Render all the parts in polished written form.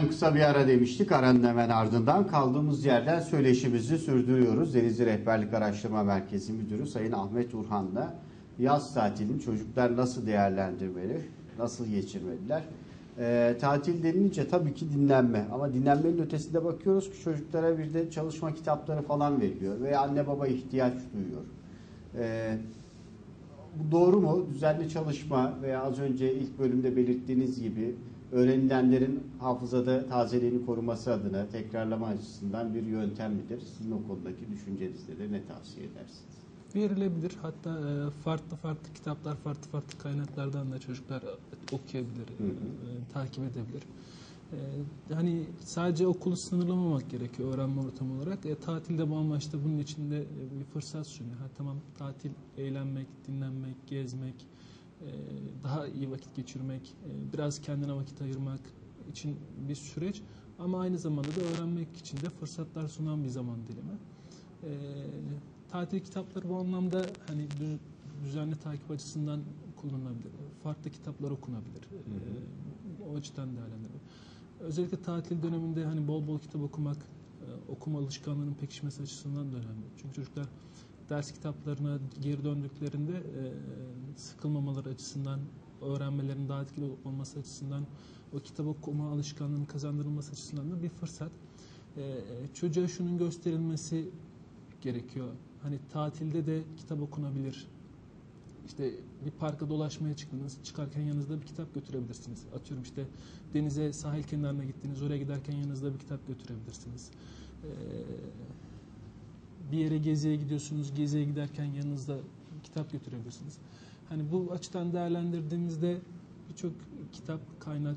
Efendim kısa bir ara demiştik. Aranın hemen ardından kaldığımız yerden söyleşimizi sürdürüyoruz. Denizli Rehberlik Araştırma Merkezi Müdürü Sayın Ahmet Urhan'la yaz tatilini çocuklar nasıl değerlendirmeli, nasıl geçirmeliler? Tatil denilince tabii ki dinlenme, ama dinlenmenin ötesinde bakıyoruz ki çocuklara bir de çalışma kitapları falan veriliyor ve anne baba ihtiyaç duyuyor. Bu doğru mu? Düzenli çalışma veya az önce ilk bölümde belirttiğiniz gibi öğrenilenlerin hafızada tazeliğini koruması adına tekrarlama açısından bir yöntem midir? Sizin o konudaki düşüncenizde de ne tavsiye edersiniz? Verilebilir. Hatta farklı kitaplar, farklı kaynaklardan da çocuklar okuyabilir, takip edebilir. Hani sadece okulu sınırlamamak gerekiyor öğrenme ortamı olarak. Tatilde bu amaçta bunun içinde bir fırsat sunuyor. Tamam, tatil eğlenmek, dinlenmek, gezmek, daha iyi vakit geçirmek, biraz kendine vakit ayırmak için bir süreç. Ama aynı zamanda da öğrenmek için de fırsatlar sunan bir zaman dilimi. Tatil kitapları bu anlamda hani düzenli takip açısından kullanılabilir. Farklı kitaplar okunabilir. O açıdan değerlendirilir. Özellikle tatil döneminde hani bol bol kitap okumak, okuma alışkanlığının pekişmesi açısından da önemli. Çünkü çocuklar ders kitaplarına geri döndüklerinde sıkılmamaları açısından, öğrenmelerinin daha etkili olması açısından, o kitap okuma alışkanlığının kazandırılması açısından da bir fırsat. Çocuğa şunun gösterilmesi gerekiyor. Hani tatilde de kitap okunabilir. İşte bir parka dolaşmaya çıktınız, çıkarken yanınızda bir kitap götürebilirsiniz. Atıyorum işte denize, sahil kenarına gittiniz, oraya giderken yanınızda bir kitap götürebilirsiniz. Bir yere geziye gidiyorsunuz, geziye giderken yanınızda kitap götürebilirsiniz. Hani bu açıdan değerlendirdiğimizde birçok kitap, kaynak,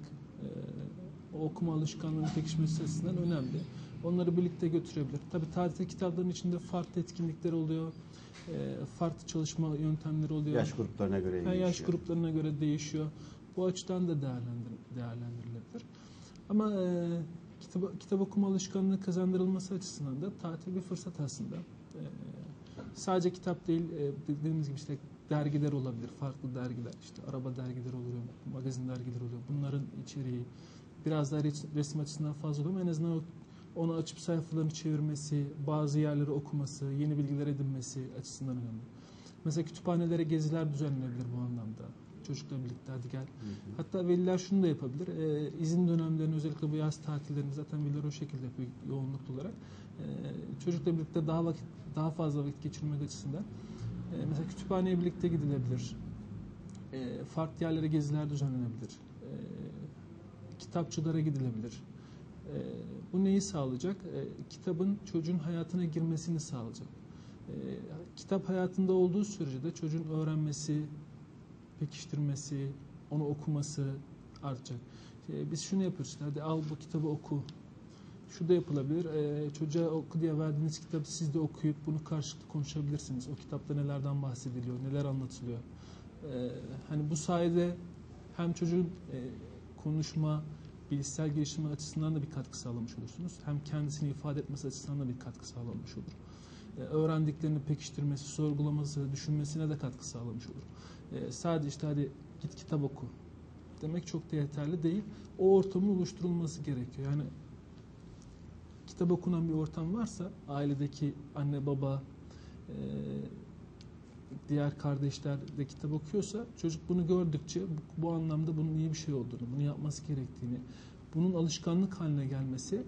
o okuma alışkanlığının pekişmesi açısından önemli. Onları birlikte götürebilir. Tabii tatil kitaplarının içinde farklı etkinlikler oluyor. Farklı çalışma yöntemleri oluyor. Yaş gruplarına göre değişiyor. Yaş gruplarına göre değişiyor. Bu açıdan da değerlendirilebilir. Ama kitap okuma alışkanlığı kazandırılması açısından da tatil bir fırsat aslında. Sadece kitap değil, dediğimiz gibi işte dergiler olabilir, farklı dergiler, işte araba dergileri oluyor, magazin dergileri oluyor. Bunların içeriği biraz daha resim açısından fazla oluyor ama en azından onu açıp sayfalarını çevirmesi, bazı yerleri okuması, yeni bilgiler edinmesi açısından önemli. Mesela kütüphanelere geziler düzenlenebilir bu anlamda. Çocukla birlikte hadi gel. Hatta veliler şunu da yapabilir. İzin dönemlerini, özellikle bu yaz tatillerini zaten veliler o şekilde yapıyor yoğunluklu olarak. Çocukla birlikte daha fazla vakit geçirmek açısından mesela kütüphaneye birlikte gidilebilir. Farklı yerlere geziler düzenlenebilir. Kitapçılara gidilebilir. Bu neyi sağlayacak? Kitabın çocuğun hayatına girmesini sağlayacak. Kitap hayatında olduğu sürece de çocuğun öğrenmesi, pekiştirmesi, onu okuması artacak. Biz şunu yapıyoruz, hadi al bu kitabı oku. Şu da yapılabilir, çocuğa oku diye verdiğiniz kitabı siz de okuyup bunu karşılıklı konuşabilirsiniz. O kitapta nelerden bahsediliyor, neler anlatılıyor. Hani bu sayede hem çocuğun konuşma, bilişsel gelişimi açısından da bir katkı sağlamış olursunuz. Hem kendisini ifade etmesi açısından da bir katkı sağlamış olur. Öğrendiklerini pekiştirmesi, sorgulaması, düşünmesine de katkı sağlamış olur. Sadece işte hadi git kitap oku demek çok da yeterli değil. O ortamın oluşturulması gerekiyor. Yani kitap okunan bir ortam varsa, ailedeki anne baba, diğer kardeşler de kitap okuyorsa, çocuk bunu gördükçe bu anlamda bunun iyi bir şey olduğunu, bunu yapması gerektiğini, bunun alışkanlık haline gelmesi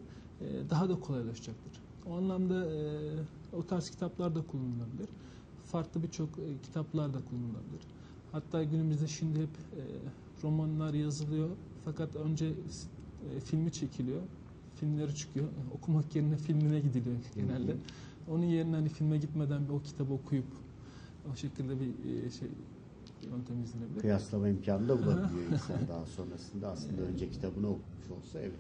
daha da kolaylaşacaktır. O anlamda o tarz kitaplar da kullanılabilir. Farklı birçok kitaplar da kullanılabilir. Hatta günümüzde şimdi hep romanlar yazılıyor. Fakat önce filmi çekiliyor. Filmleri çıkıyor. Okumak yerine filmine gidiliyor genelde. Onun yerine hani filme gitmeden o kitabı okuyup o şekilde bir yöntem izlenebilir. Kıyaslama imkanı da bulabiliyor insan daha sonrasında. Aslında önce kitabını okumuş olsa evet.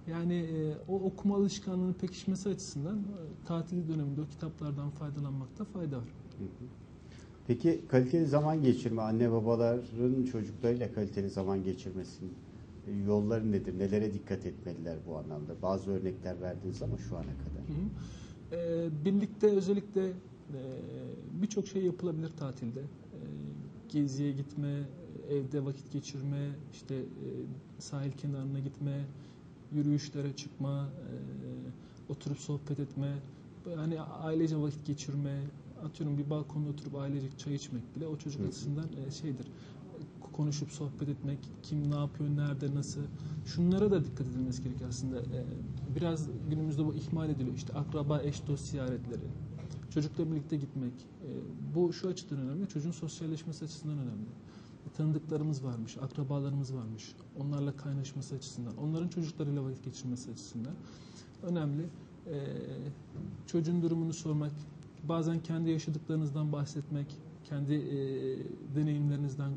Yani o okuma alışkanlığının pekişmesi açısından tatil döneminde o kitaplardan faydalanmakta fayda var. Peki kaliteli zaman geçirme, anne babaların çocuklarıyla kaliteli zaman geçirmesinin yolları nedir? Nelere dikkat etmeliler bu anlamda? Bazı örnekler verdiniz ama şu ana kadar. Birlikte özellikle birçok şey yapılabilir tatilde. Geziye gitme, evde vakit geçirme, işte sahil kenarına gitme, yürüyüşlere çıkma, oturup sohbet etme, hani ailece vakit geçirme, atıyorum bir balkonda oturup ailecek çay içmek bile o çocuk açısından şeydir. Konuşup sohbet etmek, kim ne yapıyor, nerede, nasıl. Şunlara da dikkat edilmesi gerekiyor aslında. Biraz günümüzde bu ihmal ediliyor. İşte akraba, eş, dost ziyaretleri. Çocukla birlikte gitmek. Bu şu açıdan önemli. Çocuğun sosyalleşmesi açısından önemli. Tanıdıklarımız varmış, akrabalarımız varmış. Onlarla kaynaşması açısından, onların çocuklarıyla vakit geçirmesi açısından önemli. Çocuğun durumunu sormak, bazen kendi yaşadıklarınızdan bahsetmek, kendi deneyimlerinizden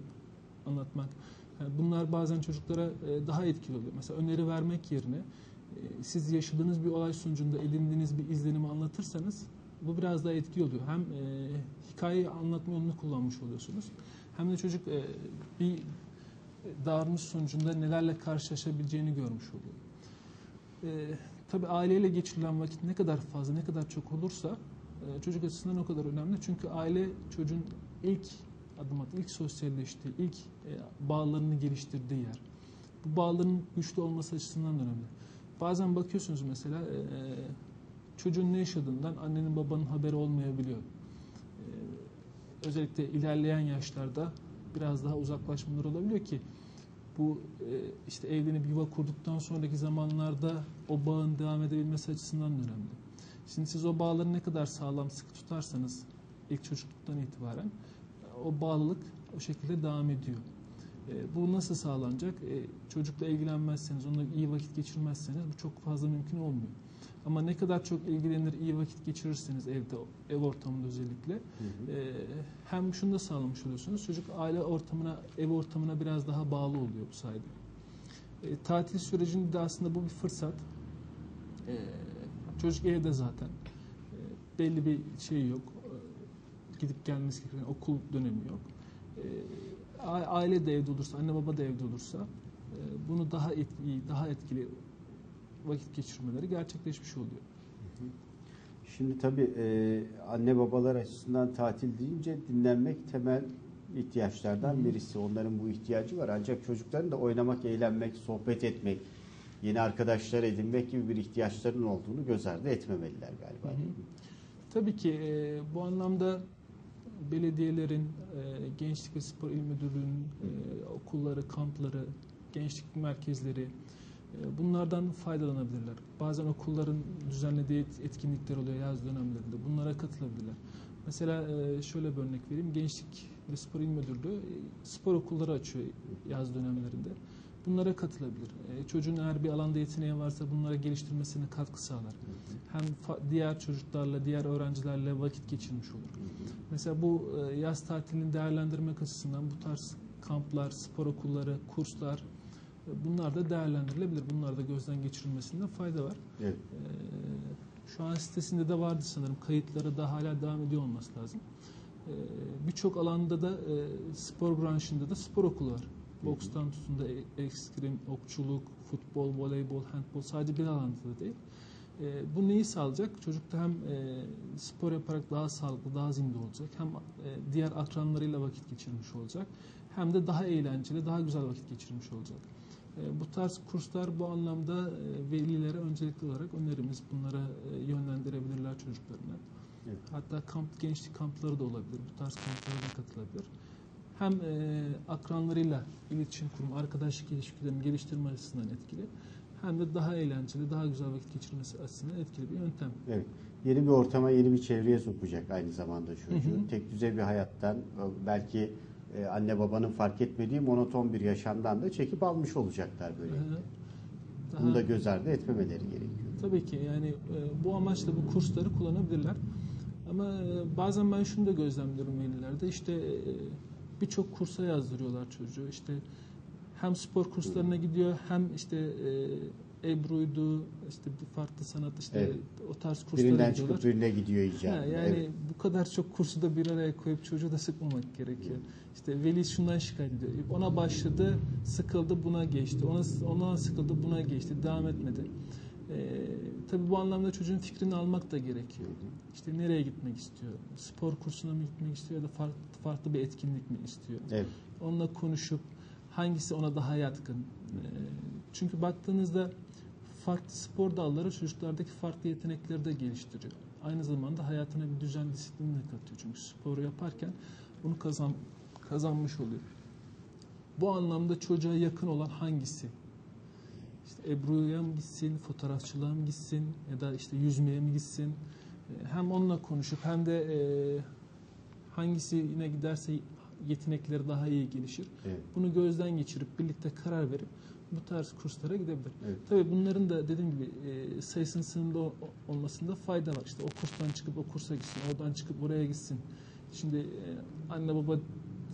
anlatmak. Yani bunlar bazen çocuklara daha etkili oluyor. Mesela öneri vermek yerine siz yaşadığınız bir olay sonucunda edindiğiniz bir izlenimi anlatırsanız bu biraz daha etkili oluyor. Hem hikayeyi anlatma yolunu kullanmış oluyorsunuz. Hem de çocuk bir davranış sonucunda nelerle karşılaşabileceğini görmüş oluyor. Tabii aileyle geçirilen vakit ne kadar fazla, ne kadar çok olursa çocuk açısından o kadar önemli. Çünkü aile çocuğun ilk adım attığı, ilk sosyalleştiği, ilk bağlarını geliştirdiği yer. Bu bağların güçlü olması açısından da önemli. Bazen bakıyorsunuz mesela çocuğun ne yaşadığından annenin babanın haberi olmayabiliyor. Özellikle ilerleyen yaşlarda biraz daha uzaklaşmalar olabiliyor ki bu işte evlenip yuva kurduktan sonraki zamanlarda o bağın devam edebilmesi açısından da önemli. Şimdi siz o bağları ne kadar sağlam, sıkı tutarsanız ilk çocukluktan itibaren o bağlılık o şekilde devam ediyor. Bu nasıl sağlanacak? Çocukla ilgilenmezseniz, onunla iyi vakit geçirmezseniz bu çok fazla mümkün olmuyor. Ama ne kadar çok ilgilenir, iyi vakit geçirirseniz evde, ev ortamında özellikle hem şunu da sağlamış oluyorsunuz. Çocuk aile ortamına, ev ortamına biraz daha bağlı oluyor bu sayede. Tatil sürecinde de aslında bu bir fırsat. Çocuk evde zaten. Belli bir şey yok. Gidip gelmesi gereken okul dönemi yok. Aile de evde olursa, anne baba da evde olursa bunu daha etkili vakit geçirmeleri gerçekleşmiş oluyor. Şimdi tabii anne babalar açısından tatil deyince dinlenmek temel ihtiyaçlardan birisi. Onların bu ihtiyacı var. Ancak çocukların da oynamak, eğlenmek, sohbet etmek, yeni arkadaşlar edinmek gibi bir ihtiyaçlarının olduğunu göz ardı etmemeliler galiba. Tabii ki bu anlamda belediyelerin, Gençlik ve Spor İl Müdürlüğü'nün okulları, kampları, gençlik merkezleri bunlardan faydalanabilirler. Bazen okulların düzenlediği etkinlikler oluyor yaz dönemlerinde. Bunlara katılabilirler. Mesela şöyle bir örnek vereyim. Gençlik ve Spor İl Müdürlüğü spor okulları açıyor yaz dönemlerinde. Bunlara katılabilir. Çocuğun eğer bir alanda yeteneği varsa bunlara geliştirmesine katkı sağlar. Hem diğer çocuklarla, diğer öğrencilerle vakit geçirmiş olur. Mesela bu yaz tatilini değerlendirmek açısından bu tarz kamplar, spor okulları, kurslar bunlar da değerlendirilebilir. Bunlar da gözden geçirilmesinde fayda var. Evet. Şu an sitesinde de vardı sanırım. Kayıtları da hala devam ediyor olması lazım. Birçok alanda da spor branşında da spor okulu var. Bokstan tutun da ekstrem, okçuluk, futbol, voleybol, handbol sadece bir alanda da değil. Bu neyi sağlayacak? Çocuk da hem spor yaparak daha sağlıklı, daha zinde olacak. Hem diğer akranlarıyla vakit geçirmiş olacak. Hem de daha eğlenceli, daha güzel vakit geçirmiş olacak. Bu tarz kurslar bu anlamda velilere öncelikli olarak önerimiz. Bunlara yönlendirebilirler çocuklarını. Evet. Hatta gençlik kampları da olabilir. Bu tarz kamplara da katılabilir. Hem akranlarıyla iletişim kurma, arkadaşlık ilişkilerini geliştirme açısından etkili. Hem de daha eğlenceli, daha güzel vakit geçirmesi açısından etkili bir yöntem. Evet. Yeni bir ortama, yeni bir çevreye sokacak aynı zamanda çocuğu. Tek düze bir hayattan, belki anne babanın fark etmediği monoton bir yaşamdan da çekip almış olacaklar böylelikle. Bunu da göz ardı etmemeleri gerekiyor. Tabii ki yani bu amaçla bu kursları kullanabilirler. Ama bazen ben şunu da gözlemliyorum velilerde. İşte birçok kursa yazdırıyorlar çocuğu. İşte hem spor kurslarına gidiyor hem işte Ebru'ydu, işte bir farklı sanat işte o tarz kurslara birinden gidiyorlar. çıkıp birine gidiyor icabında. Yani bu kadar çok kursu da bir araya koyup çocuğu da sıkmamak gerekiyor. İşte veli şundan şikayet ediyor. Ona başladı, sıkıldı, buna geçti. Ona sıkıldı, buna geçti. Devam etmedi. Tabii bu anlamda çocuğun fikrini almak da gerekiyor. İşte nereye gitmek istiyor? Spor kursuna mı gitmek istiyor ya da farklı bir etkinlik mi istiyor? Evet. Onunla konuşup hangisi ona daha yatkın? Çünkü baktığınızda farklı spor dalları çocuklardaki farklı yetenekleri de geliştiriyor. Aynı zamanda hayatına bir düzen, disiplin de katıyor. Çünkü sporu yaparken bunu kazanmış oluyor. Bu anlamda çocuğa yakın olan hangisi? İşte Ebru'ya mı gitsin, fotoğrafçılığa mı gitsin ya da işte yüzmeye mi gitsin? Hem onunla konuşup hem de hangisine giderse yetenekleri daha iyi gelişir. Evet. Bunu gözden geçirip birlikte karar verip bu tarz kurslara gidebilir. Evet. Tabii bunların da dediğim gibi sayısının sınırlı olmasında fayda var. İşte o kurstan çıkıp o kursa gitsin, oradan çıkıp oraya gitsin. Şimdi anne baba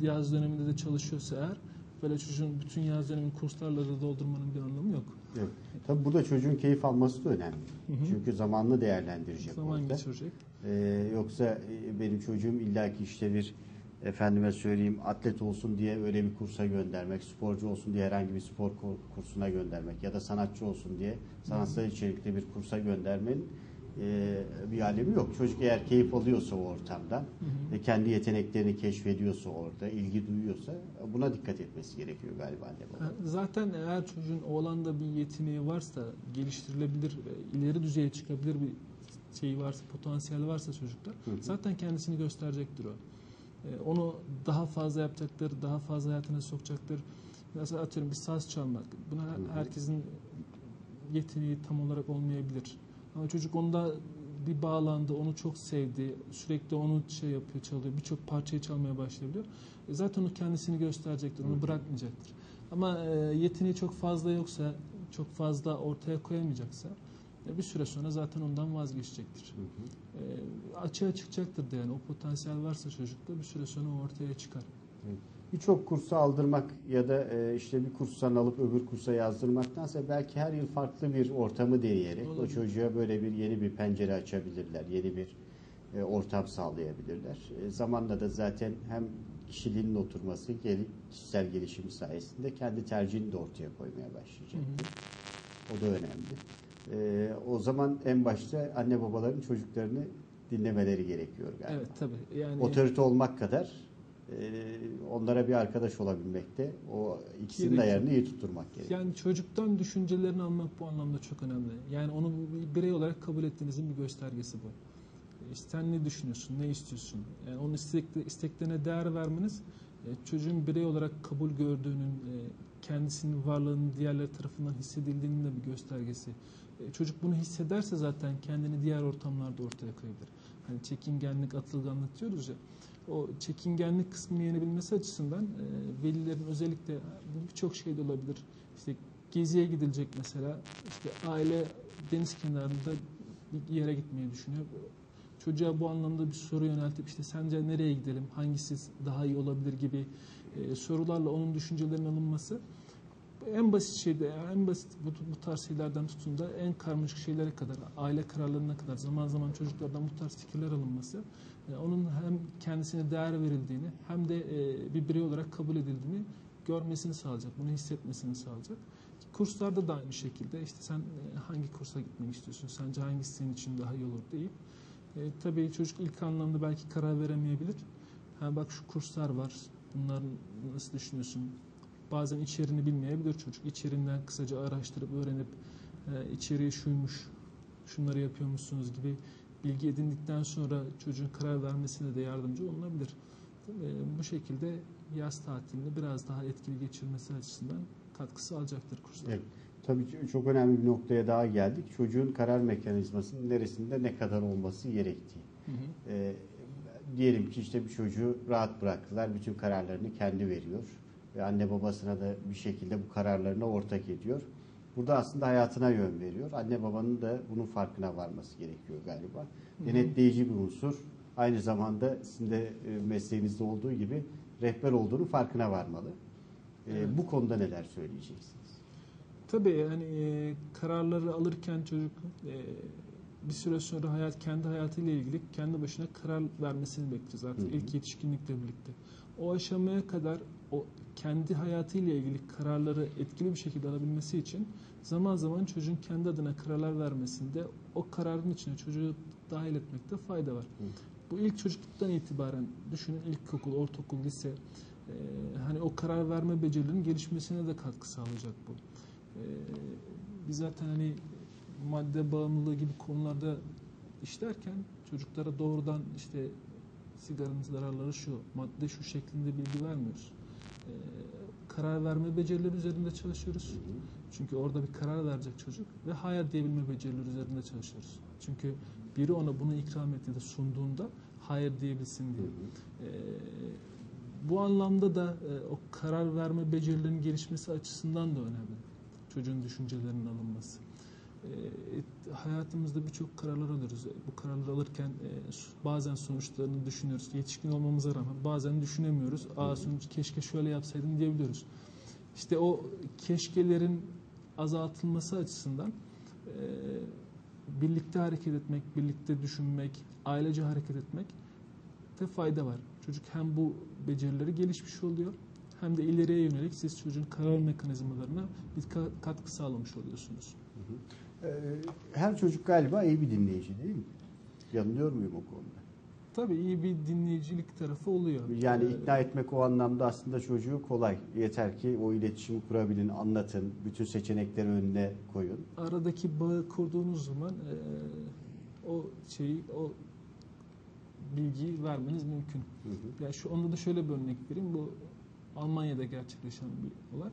yaz döneminde de çalışıyorsa eğer böyle çocuğun bütün yaz dönemini kurslarla da doldurmanın bir anlamı yok. Evet. Tabii burada çocuğun keyif alması da önemli. Hı hı. Çünkü zamanını değerlendirecek Zaman orada. geçirecek. Yoksa benim çocuğum illaki işte bir efendime söyleyeyim atlet olsun diye öyle bir kursa göndermek, sporcu olsun diye herhangi bir spor kursuna göndermek ya da sanatçı olsun diye sanatsal içerikli bir kursa göndermenin bir alemi yok. Çocuk eğer keyif alıyorsa o ortamdan ve kendi yeteneklerini keşfediyorsa orada, ilgi duyuyorsa buna dikkat etmesi gerekiyor galiba anne baba. Zaten eğer çocuğun oğlanda bir yeteneği varsa, geliştirilebilir, ileri düzeye çıkabilir bir şeyi varsa, potansiyeli varsa çocukta zaten kendisini gösterecektir o. Onu daha fazla yapacaktır, daha fazla hayatına sokacaktır. Mesela atıyorum bir saz çalmak. Buna herkesin yeteneği tam olarak olmayabilir. Ama çocuk onda bir bağlandı, onu çok sevdi, sürekli onu şey yapıyor, çalıyor, birçok parçayı çalmaya başlayabiliyor. Zaten o kendisini gösterecektir, onu bırakmayacaktır. Ama yeteneği çok fazla yoksa, çok fazla ortaya koyamayacaksa bir süre sonra zaten ondan vazgeçecektir. Açığa çıkacaktır da yani o potansiyel varsa çocukta bir süre sonra o ortaya çıkar. Birçok kursa aldırmak ya da işte bir kurstan alıp öbür kursa yazdırmaktansa belki her yıl farklı bir ortamı deneyerek o çocuğa böyle bir yeni bir pencere açabilirler, yeni bir ortam sağlayabilirler. Zamanla da zaten hem kişiliğinin oturması, kişisel gelişimi sayesinde kendi tercihini de ortaya koymaya başlayacaktır. O da önemli. O zaman en başta anne babaların çocuklarını dinlemeleri gerekiyor galiba. Evet tabii. Yani Otorite olmak kadar onlara bir arkadaş olabilmekte, o ikisinin de ayarını iyi tutturmak gerekiyor. Yani çocuktan düşüncelerini almak bu anlamda çok önemli. Yani onu bir birey olarak kabul ettiğinizin bir göstergesi bu. İşte sen ne düşünüyorsun, ne istiyorsun? Yani onun isteklerine değer vermeniz çocuğun birey olarak kabul gördüğünün, kendisinin varlığının diğerleri tarafından hissedildiğinin de bir göstergesi. Çocuk bunu hissederse zaten kendini diğer ortamlarda ortaya koyabilir. Hani çekingenlik, atılganlık diyoruz ya. O çekingenlik kısmını yenebilmesi açısından velilerin özellikle birçok şey de olabilir. İşte geziye gidilecek mesela. İşte aile deniz kenarında bir yere gitmeyi düşünüyor. Çocuğa bu anlamda bir soru yöneltip işte sence nereye gidelim, hangisi daha iyi olabilir gibi sorularla onun düşüncelerinin alınması en basit şeyde, en basit bu tarz şeylerden tutun da en karmaşık şeylere kadar, aile kararlarına kadar zaman zaman çocuklardan bu tarz fikirler alınması onun hem kendisine değer verildiğini hem de bir birey olarak kabul edildiğini görmesini sağlayacak, bunu hissetmesini sağlayacak. Kurslarda da aynı şekilde işte sen hangi kursa gitmek istiyorsun, sence hangisi senin için daha iyi olur deyip tabii çocuk ilk anlamda belki karar veremeyebilir. Ha bak şu kurslar var, bunlar nasıl düşünüyorsun? Bazen içeriğini bilmeyebilir çocuk. İçeriğinden kısaca araştırıp öğrenip içeriği şuymuş, şunları yapıyormuşsunuz gibi bilgi edindikten sonra çocuğun karar vermesine de yardımcı olunabilir. Bu şekilde yaz tatilini biraz daha etkili geçirmesi açısından katkı sağlayacaktır kurslar. Evet. Tabii çok önemli bir noktaya daha geldik. Çocuğun karar mekanizmasının neresinde ne kadar olması gerektiği. Diyelim ki işte bir çocuğu rahat bıraktılar. Bütün kararlarını kendi veriyor. Ve anne babasına da bir şekilde bu kararlarına ortak ediyor. Burada aslında hayatına yön veriyor. Anne babanın da bunun farkına varması gerekiyor galiba. Denetleyici bir unsur. Aynı zamanda sizin de mesleğinizde olduğu gibi rehber olduğunu farkına varmalı. Evet. Bu konuda neler söyleyeceksiniz? Tabii yani kararları alırken çocuk bir süre sonra kendi hayatıyla ilgili kendi başına karar vermesini bekleyeceğiz artık ilk yetişkinlikle birlikte. O aşamaya kadar o kendi hayatıyla ilgili kararları etkili bir şekilde alabilmesi için zaman zaman çocuğun kendi adına kararlar vermesinde o kararın içine çocuğu dahil etmekte fayda var. Bu ilk çocukluktan itibaren düşünün ilkokul, ortaokul, lise hani o karar verme becerilerinin gelişmesine de katkı sağlayacak bu. Biz zaten hani madde bağımlılığı gibi konularda işlerken çocuklara doğrudan işte sigaranın zararları şu, madde şu şeklinde bilgi vermiyoruz. Karar verme becerileri üzerinde çalışıyoruz. Çünkü orada bir karar verecek çocuk ve hayır diyebilme becerileri üzerinde çalışıyoruz. Çünkü biri ona bunu ikram ettiğinde, de sunduğunda hayır diyebilsin diye. Bu anlamda da o karar verme becerilerinin gelişmesi açısından da önemli. Çocuğun düşüncelerinin alınması. Hayatımızda birçok kararlar alıyoruz. Bu kararları alırken bazen sonuçlarını düşünüyoruz. Yetişkin olmamıza rağmen bazen düşünemiyoruz. Sonuç keşke şöyle yapsaydım diyebiliyoruz. İşte o keşkelerin azaltılması açısından birlikte hareket etmek, birlikte düşünmek, ailece hareket etmek de fayda var. Çocuk hem bu becerileri gelişmiş oluyor hem de ileriye yönelik siz çocuğun karar mekanizmalarına bir katkı sağlamış oluyorsunuz. Her çocuk galiba iyi bir dinleyici değil mi? Yanılıyor muyum o konuda? Tabii iyi bir dinleyicilik tarafı oluyor. Yani ikna etmek o anlamda aslında çocuğu kolay. Yeter ki o iletişimi kurabilin, anlatın, bütün seçenekleri önüne koyun. Aradaki bağı kurduğunuz zaman o bilgiyi vermeniz mümkün. Yani onda da şöyle bir örnek vereyim. Bu Almanya'da gerçekleşen bir olay.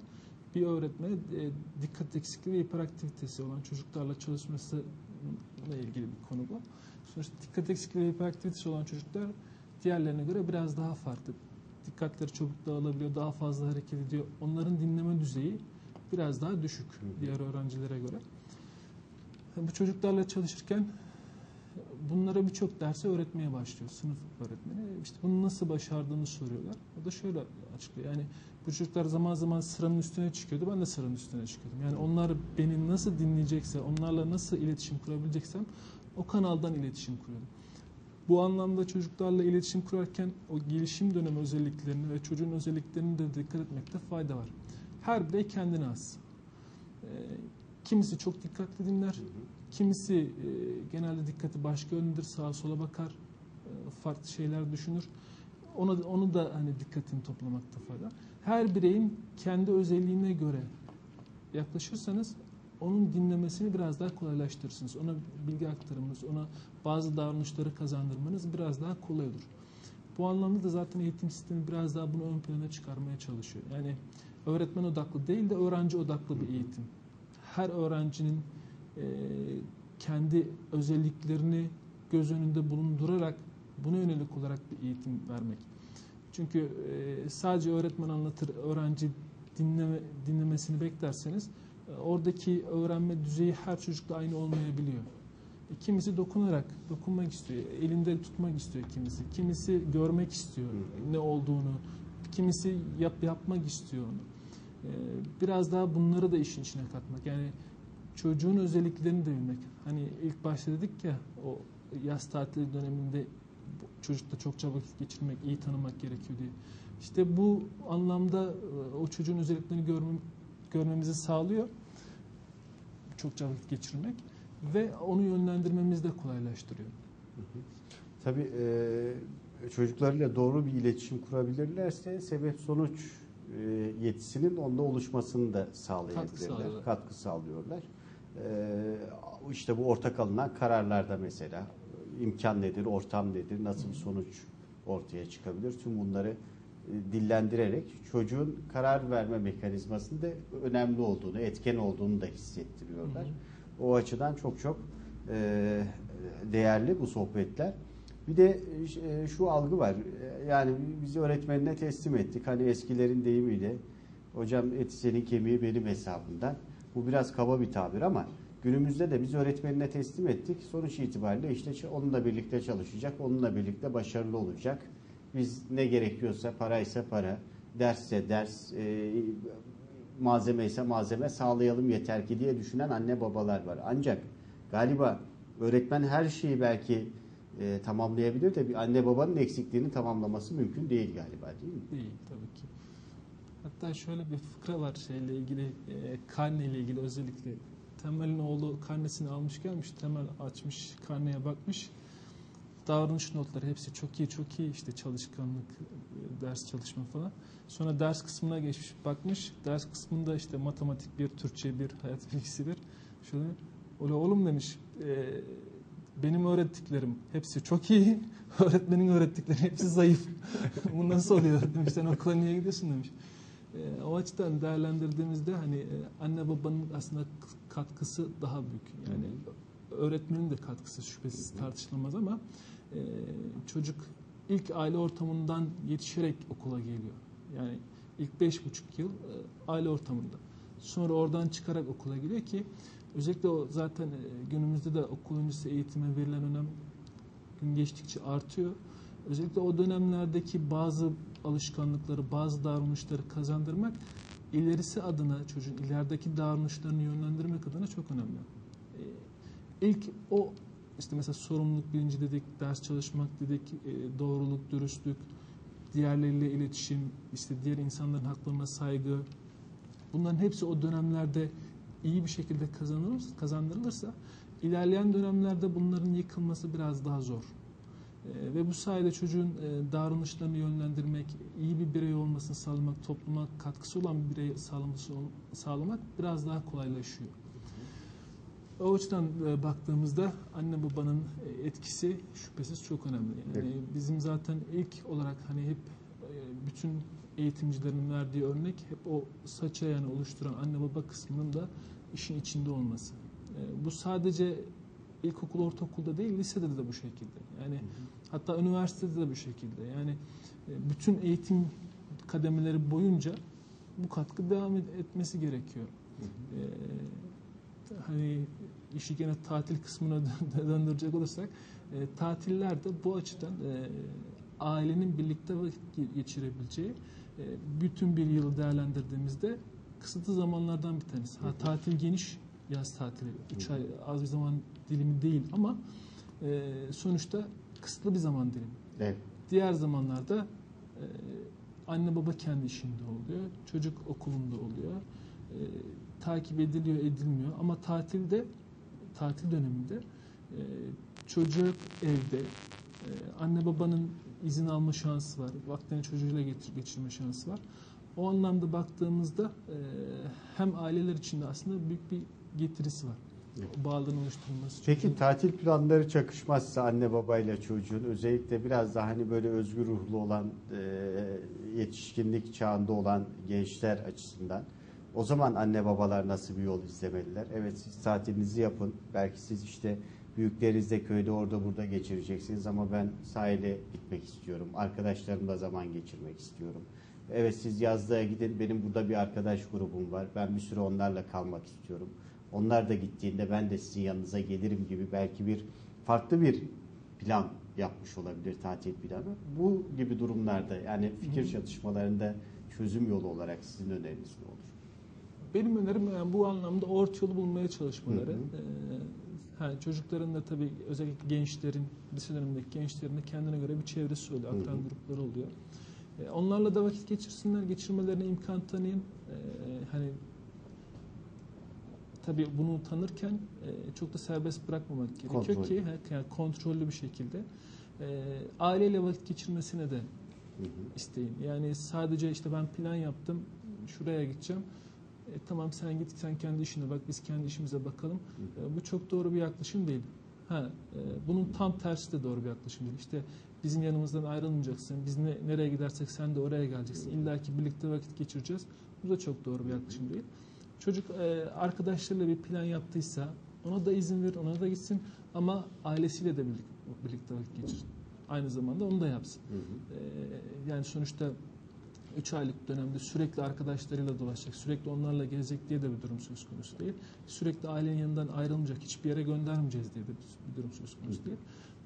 Bir öğretmene dikkat eksikliği ve hiperaktivitesi olan çocuklarla çalışmasıyla ilgili bir konu bu. Sonuçta dikkat eksikliği ve hiperaktivitesi olan çocuklar diğerlerine göre biraz daha farklı. Dikkatleri çabuk dağılabiliyor, daha fazla hareket ediyor. Onların dinleme düzeyi biraz daha düşük diğer öğrencilere göre. Bu çocuklarla çalışırken bunlara birçok dersi öğretmeye başlıyor sınıf öğretmeni. İşte bunu nasıl başardığını soruyorlar. O da şöyle açıklıyor. Yani bu çocuklar zaman zaman sıranın üstüne çıkıyordu. Ben de sıranın üstüne çıkıyordum. Yani onlar beni nasıl dinleyecekse, onlarla nasıl iletişim kurabileceksem o kanaldan iletişim kuruyordum. Bu anlamda çocuklarla iletişim kurarken o gelişim dönemi özelliklerini ve çocuğun özelliklerini de dikkat etmekte fayda var. Her birey kendine has. Kimisi çok dikkatli dinler. Kimisi genelde dikkati başka yöndedir, sağa sola bakar, farklı şeyler düşünür. Onu da hani dikkatini toplamakta fayda. Her bireyin kendi özelliğine göre yaklaşırsanız onun dinlemesini biraz daha kolaylaştırırsınız. Ona bilgi aktarmanız, ona bazı davranışları kazandırmanız biraz daha kolay olur. Bu anlamda da zaten eğitim sistemi biraz daha bunu ön plana çıkarmaya çalışıyor. Yani öğretmen odaklı değil de öğrenci odaklı bir eğitim. Her öğrencinin kendi özelliklerini göz önünde bulundurarak buna yönelik olarak bir eğitim vermek. Çünkü sadece öğretmen anlatır, öğrenci dinlemesini beklerseniz oradaki öğrenme düzeyi her çocukla aynı olmayabiliyor. Kimisi dokunmak istiyor, elinde tutmak istiyor kimisi. Kimisi görmek istiyor ne olduğunu, kimisi yapmak istiyor onu. Biraz daha bunları da işin içine katmak. Yani çocuğun özelliklerini de bilmek. Hani ilk başta dedik ya o yaz tatili döneminde çocukla çokça vakit geçirmek, iyi tanımak gerekiyor diye. İşte bu anlamda o çocuğun özelliklerini görmemizi sağlıyor. Çokça vakit geçirmek ve onu yönlendirmemizi de kolaylaştırıyor. Tabii çocuklarıyla doğru bir iletişim kurabilirlerse sebep sonuç yetisinin onda oluşmasını da sağlayabilirler. Katkı sağlıyorlar. İşte bu ortak alınan kararlarda mesela imkan nedir, ortam nedir, nasıl bir sonuç ortaya çıkabilir? Tüm bunları dillendirerek çocuğun karar verme mekanizmasının da önemli olduğunu, etken olduğunu da hissettiriyorlar. O açıdan çok değerli bu sohbetler. Bir de şu algı var. Yani biz öğretmenine teslim ettik. Hani eskilerin deyimiyle hocam eti senin kemiği benim hesabından. Bu biraz kaba bir tabir ama günümüzde de biz öğretmenine teslim ettik. Sonuç itibariyle işte onunla birlikte çalışacak, onunla birlikte başarılı olacak. Biz ne gerekiyorsa, paraysa para, dersse ders, malzeme ise malzeme sağlayalım yeter ki diye düşünen anne babalar var. Ancak galiba öğretmen her şeyi belki tamamlayabilir de bir anne babanın eksikliğini tamamlaması mümkün değil galiba, değil mi? Değil tabii ki. Hatta şöyle bir fıkra var şeyle ilgili, karne ile ilgili özellikle. Temel'in oğlu karnesini almış gelmiş, Temel açmış, karneye bakmış. Davranış notları hepsi çok iyi işte çalışkanlık, ders çalışma falan. Sonra ders kısmına geçmiş bakmış. Ders kısmında işte matematik bir, Türkçe bir, hayat bilgisi bir. Şöyle Oğlum demiş, benim öğrettiklerim hepsi çok iyi, öğretmenin öğrettikleri hepsi zayıf. Bu nasıl oluyor demiş, sen okula niye gidiyorsun demiş. O açıdan değerlendirdiğimizde hani anne babanın aslında katkısı daha büyük. Yani öğretmenin de katkısı şüphesiz tartışılamaz ama çocuk ilk aile ortamından yetişerek okula geliyor. Yani ilk 5,5 yıl aile ortamında. Sonra oradan çıkarak okula geliyor ki özellikle o zaten günümüzde de okul öncesi eğitime verilen önem gün geçtikçe artıyor. Özellikle o dönemlerdeki bazı alışkanlıkları, bazı davranışları kazandırmak ilerisi adına, çocuğun ilerideki davranışlarını yönlendirmek adına çok önemli. İlk o işte mesela sorumluluk bilinci dedik, ders çalışmak dedik, doğruluk, dürüstlük, diğerleriyle iletişim, işte diğer insanların haklarına saygı. Bunların hepsi o dönemlerde iyi bir şekilde kazandırılırsa ilerleyen dönemlerde bunların yıkılması biraz daha zor. Ve bu sayede çocuğun davranışlarını yönlendirmek, iyi bir birey olmasını sağlamak, topluma katkısı olan bir birey sağlamak biraz daha kolaylaşıyor. O açıdan baktığımızda anne babanın etkisi şüphesiz çok önemli. Yani bizim zaten ilk olarak hani hep bütün eğitimcilerin verdiği örnek hep o saç ayağını oluşturan anne baba kısmının da işin içinde olması. Bu sadece ilkokul, ortaokulda değil, lisede de bu şekilde. Yani hatta üniversitede de bu şekilde. Yani bütün eğitim kademeleri boyunca bu katkı devam etmesi gerekiyor. Hani işi gene tatil kısmına döndürecek olursak tatiller de bu açıdan ailenin birlikte vakit geçirebileceği bütün bir yılı değerlendirdiğimizde kısıtlı zamanlardan bir tanesi. Tatil geniş, yaz tatili 3 ay az bir zaman dilimi değil ama sonuçta kısıtlı bir zaman dilimi. Evet. Diğer zamanlarda anne baba kendi işinde oluyor, çocuk okulunda oluyor. Takip ediliyor, edilmiyor ama tatil döneminde çocuk evde, anne babanın izin alma şansı var, vaktini çocuğuyla geçirme şansı var. O anlamda baktığımızda hem aileler için de aslında büyük bir getirisi var. O bağlılığın oluşturulması. Peki tatil planları çakışmazsa anne babayla çocuğun, özellikle biraz daha hani böyle özgür ruhlu olan, yetişkinlik çağında olan gençler açısından, o zaman anne babalar nasıl bir yol izlemeliler? Evet, siz tatilinizi yapın. Belki siz işte büyüklerinizle köyde orada burada geçireceksiniz ama ben sahile gitmek istiyorum. Arkadaşlarımla zaman geçirmek istiyorum. Evet, siz yazlığa gidin. Benim burada bir arkadaş grubum var. Ben bir süre onlarla kalmak istiyorum. Onlar da gittiğinde ben de sizin yanınıza gelirim gibi belki farklı bir plan yapmış olabilir, tatil planı. Bu gibi durumlarda yani fikir çatışmalarında çözüm yolu olarak sizin öneriniz ne olur? Benim önerim yani bu anlamda orta yolu bulmaya çalışmaları. Yani çocukların da tabii özellikle gençlerin, lise dönemindeki gençlerin de kendine göre bir çevresi oluyor, akran grupları oluyor. Onlarla da vakit geçirmelerine imkan tanıyın. Hani tabii bunu tanırken çok da serbest bırakmamak gerekiyor ki yani kontrollü bir şekilde aileyle vakit geçirmesine de isteyin. Yani sadece işte ben plan yaptım, şuraya gideceğim. Tamam sen git, sen kendi işine bak, biz kendi işimize bakalım. Bu çok doğru bir yaklaşım değil. Bunun tam tersi de doğru bir yaklaşım değil. İşte bizim yanımızdan ayrılmayacaksın, biz nereye gidersek sen de oraya geleceksin. İlla ki birlikte vakit geçireceğiz. Bu da çok doğru bir yaklaşım değil. Çocuk arkadaşlarıyla bir plan yaptıysa ona da izin ver, ona da gitsin ama ailesiyle de birlikte vakit geçirsin. Aynı zamanda onu da yapsın. Yani sonuçta 3 aylık dönemde sürekli arkadaşlarıyla dolaşacak, sürekli onlarla gezecek diye de bir durum söz konusu değil. Sürekli ailenin yanından ayrılmayacak, hiçbir yere göndermeyeceğiz diye de bir durum söz konusu değil.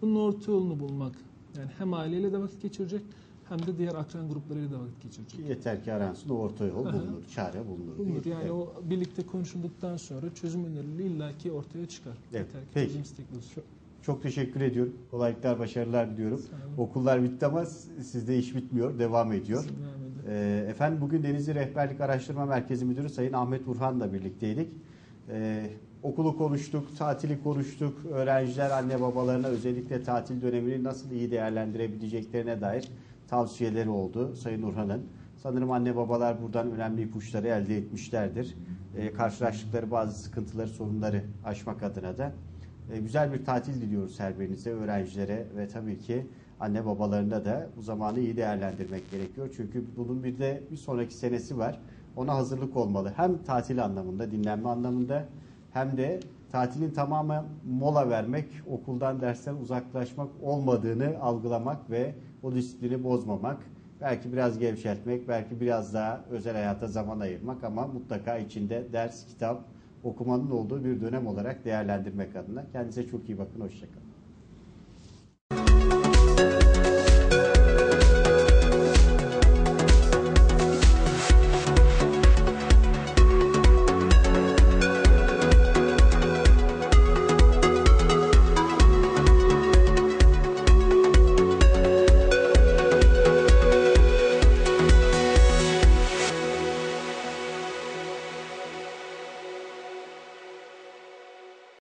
Bunun orta yolunu bulmak, yani hem aileyle de vakit geçirecek hem de diğer akran gruplarıyla da vakit geçirecek. Yeter ki aransın, o orta yol bulunur, çare bulunur. Yani evet. O birlikte konuşulduktan sonra çözüm önerileri illaki ortaya çıkar. Evet. Yeter ki Peki. çözüm istekli olsun. Çok teşekkür ediyorum. Kolaylıklar, başarılar diliyorum. Okullar bitti ama sizde iş bitmiyor, devam ediyor. Efendim bugün Denizli Rehberlik Araştırma Merkezi Müdürü Sayın Ahmet Urhan'la birlikteydik. Okulu konuştuk, tatili konuştuk. Öğrenciler anne babalarına özellikle tatil dönemini nasıl iyi değerlendirebileceklerine dair tavsiyeleri oldu Sayın Urhan'ın. Sanırım anne babalar buradan önemli ipuçları elde etmişlerdir. Karşılaştıkları bazı sıkıntıları, sorunları aşmak adına da güzel bir tatil diliyoruz her birinize, öğrencilere ve tabii ki anne babalarına da bu zamanı iyi değerlendirmek gerekiyor. Çünkü bunun bir sonraki senesi var. Ona hazırlık olmalı. Hem tatil anlamında, dinlenme anlamında hem de tatilin tamamen mola vermek, okuldan, dersten uzaklaşmak olmadığını algılamak ve o disiplini bozmamak. Belki biraz gevşetmek, belki biraz daha özel hayata zaman ayırmak ama mutlaka içinde ders, kitap, okumanın olduğu bir dönem olarak değerlendirmek adına. Kendinize çok iyi bakın, hoşça kalın.